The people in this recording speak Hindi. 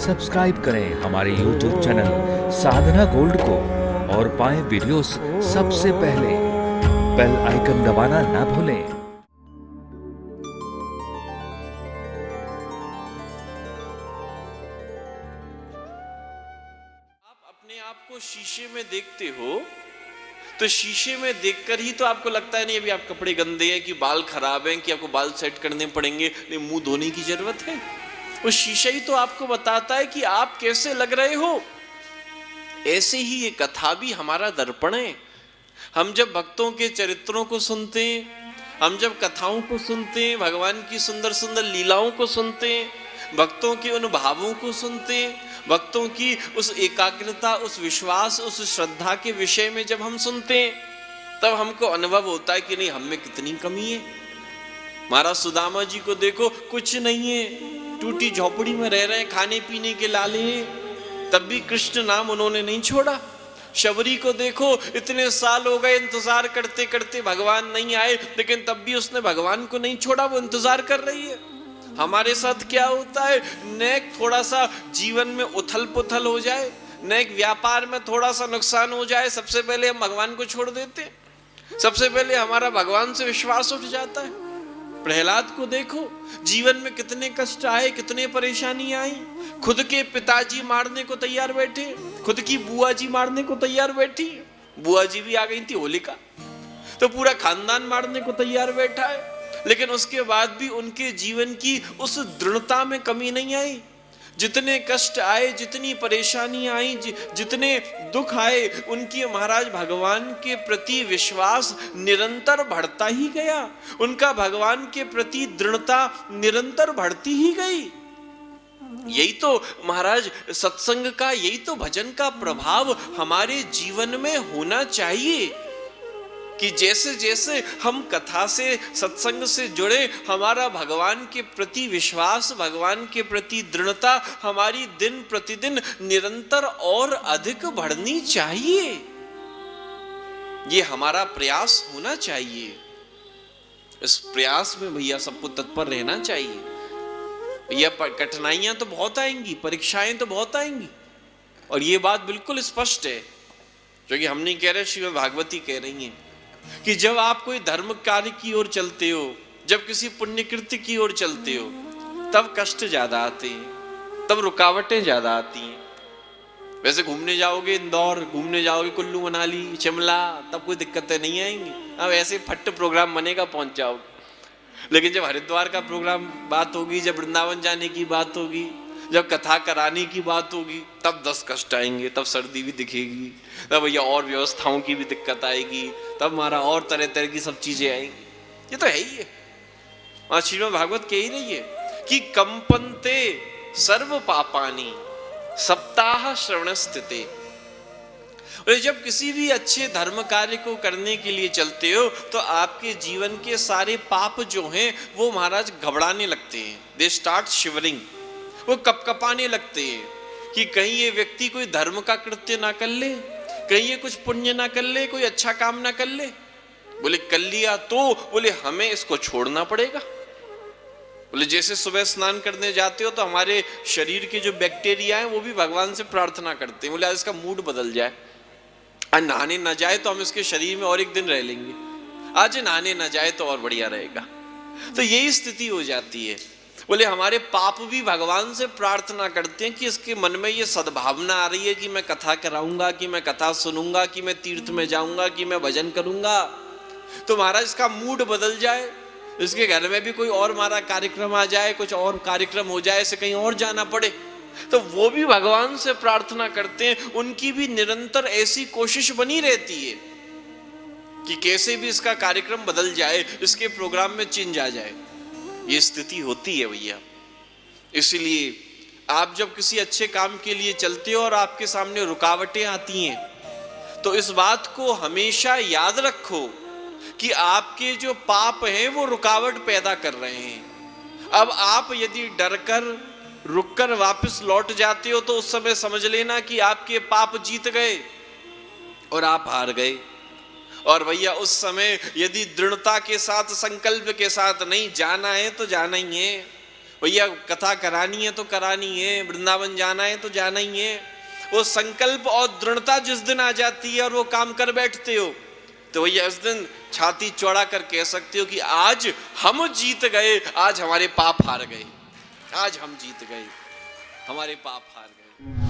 सब्सक्राइब करें हमारे YouTube चैनल साधना गोल्ड को और पाएं वीडियोस सबसे पहले। बेल आइकन दबाना ना भूलें। अपने आप को शीशे में देखते हो तो शीशे में देखकर ही तो आपको लगता है नहीं अभी आप कपड़े गंदे हैं, कि बाल खराब हैं, कि आपको बाल सेट करने पड़ेंगे, नहीं मुंह धोने की जरूरत है। वो शीशा ही तो आपको बताता है कि आप कैसे लग रहे हो। ऐसे ही ये कथा भी हमारा दर्पण है। हम जब भक्तों के चरित्रों को सुनते हैं, हम जब कथाओं को सुनते हैं, भगवान की सुंदर सुंदर लीलाओं को सुनते हैं, भक्तों के उन भावों को सुनते हैं, भक्तों की उस एकाग्रता, उस विश्वास, उस श्रद्धा के विषय में जब हम सुनते हैं, तब हमको अनुभव होता है कि नहीं हम में कितनी कमी है। महाराज सुदामा जी को देखो, कुछ नहीं है, टूटी झोपड़ी में रह रहे हैं, खाने पीने के लाले हैं, तब भी कृष्ण नाम उन्होंने नहीं छोड़ा। शबरी को देखो, इतने साल हो गए इंतजार करते करते, भगवान नहीं आए, लेकिन तब भी उसने भगवान को नहीं छोड़ा, वो इंतजार कर रही है। हमारे साथ क्या होता है, नेक थोड़ा सा जीवन में उथल पुथल हो जाए, नेक व्यापार में थोड़ा सा नुकसान हो जाए, सबसे पहले हम भगवान को छोड़ देते हैं, सबसे पहले हमारा भगवान से विश्वास उठ जाता है। प्रहलाद को देखो, जीवन में कितने कष्ट आए, कितने परेशानी आई, खुद के पिताजी मारने को तैयार बैठे, खुद की बुआ जी मारने को तैयार बैठी, बुआ जी भी आ गई थी होलिका, तो पूरा खानदान मारने को तैयार बैठा है, लेकिन उसके बाद भी उनके जीवन की उस दृढ़ता में कमी नहीं आई। जितने कष्ट आए, जितनी परेशानी आई, जितने दुख आए, उनकी महाराज भगवान के प्रति विश्वास निरंतर बढ़ता ही गया, उनका भगवान के प्रति दृढ़ता निरंतर बढ़ती ही गई। यही तो महाराज सत्संग का, यही तो भजन का प्रभाव हमारे जीवन में होना चाहिए, कि जैसे जैसे हम कथा से, सत्संग से जुड़े, हमारा भगवान के प्रति विश्वास, भगवान के प्रति दृढ़ता हमारी दिन प्रतिदिन निरंतर और अधिक बढ़नी चाहिए। ये हमारा प्रयास होना चाहिए। इस प्रयास में भैया सबको तत्पर रहना चाहिए। भैया कठिनाइयां तो बहुत आएंगी, परीक्षाएं तो बहुत आएंगी, और ये बात बिल्कुल स्पष्ट है, जो कि हम नहीं कह रहे, श्रीमद् भागवती कह रही हैं, कि जब आप कोई धर्म कार्य की ओर चलते हो, जब किसी पुण्य कृत्य की ओर चलते हो, तब कष्ट ज्यादा आते हैं, तब रुकावटें ज्यादा आती हैं। वैसे घूमने जाओगे इंदौर, घूमने जाओगे कुल्लू मनाली शिमला, तब कोई दिक्कतें नहीं आएंगी, अब ऐसे फट प्रोग्राम बनेगा पहुंच जाओगे। लेकिन जब हरिद्वार का प्रोग्राम बात होगी, जब वृंदावन जाने की बात होगी, जब कथा कराने की बात होगी, तब 10 कष्ट आएंगे, तब सर्दी भी दिखेगी, तब भैया और व्यवस्थाओं की भी दिक्कत आएगी, तब हमारा और तरह तरह की सब चीजें आएंगी। ये तो है ही है, और श्रीमद् भागवत कह ही रही है कि कंपन्ते सर्व पापानी सप्ताह श्रवण स्थिते। और जब किसी भी अच्छे धर्म कार्य को करने के लिए चलते हो, तो आपके जीवन के सारे पाप जो हैं वो महाराज घबराने लगते हैं, दे स्टार्ट शिवरिंग, वो कपकपाने लगते हैं कि कहीं ये व्यक्ति कोई धर्म का कृत्य ना कर ले, कहीं ये कुछ पुण्य ना कर ले, कोई अच्छा काम ना कर ले। बोले कर लिया तो, बोले हमें इसको छोड़ना पड़ेगा। बोले जैसे सुबह स्नान करने जाते हो तो हमारे शरीर के जो बैक्टीरिया हैं वो भी भगवान से प्रार्थना करते हैं, बोले आज इसका मूड बदल जाए, आज नहाने ना जाए तो हम इसके शरीर में और एक दिन रह लेंगे, आज नहाने ना जाए तो और बढ़िया रहेगा। तो यही स्थिति हो जाती है। बोले हमारे पाप भी भगवान से प्रार्थना करते हैं कि इसके मन में ये सद्भावना आ रही है कि मैं कथा कराऊंगा, कि मैं कथा सुनूंगा, कि मैं तीर्थ में जाऊंगा, कि मैं भजन करूंगा, तो महाराज इसका मूड बदल जाए, इसके घर में भी कोई और हमारा कार्यक्रम आ जाए, कुछ और कार्यक्रम हो जाए, इसे कहीं और जाना पड़े, तो वो भी भगवान से प्रार्थना करते हैं। उनकी भी निरंतर ऐसी कोशिश बनी रहती है कि कैसे भी इसका कार्यक्रम बदल जाए, इसके प्रोग्राम में चेंज आ जाए। ये स्थिति होती है भैया। इसलिए आप जब किसी अच्छे काम के लिए चलते हो और आपके सामने रुकावटें आती हैं, तो इस बात को हमेशा याद रखो कि आपके जो पाप हैं वो रुकावट पैदा कर रहे हैं। अब आप यदि डरकर रुककर वापस लौट जाते हो तो उस समय समझ लेना कि आपके पाप जीत गए और आप हार गए। और भैया उस समय यदि दृढ़ता के साथ, संकल्प के साथ नहीं जाना है तो जाना ही है। भैया कथा करानी है तो करानी है, वृंदावन जाना है तो जाना ही है। वो संकल्प और दृढ़ता जिस दिन आ जाती है और वो काम कर बैठते हो, तो भैया उस दिन छाती चौड़ा कर कह सकते हो कि आज हम जीत गए, आज हमारे पाप हार गए, आज हम जीत गए, हमारे पाप हार गए।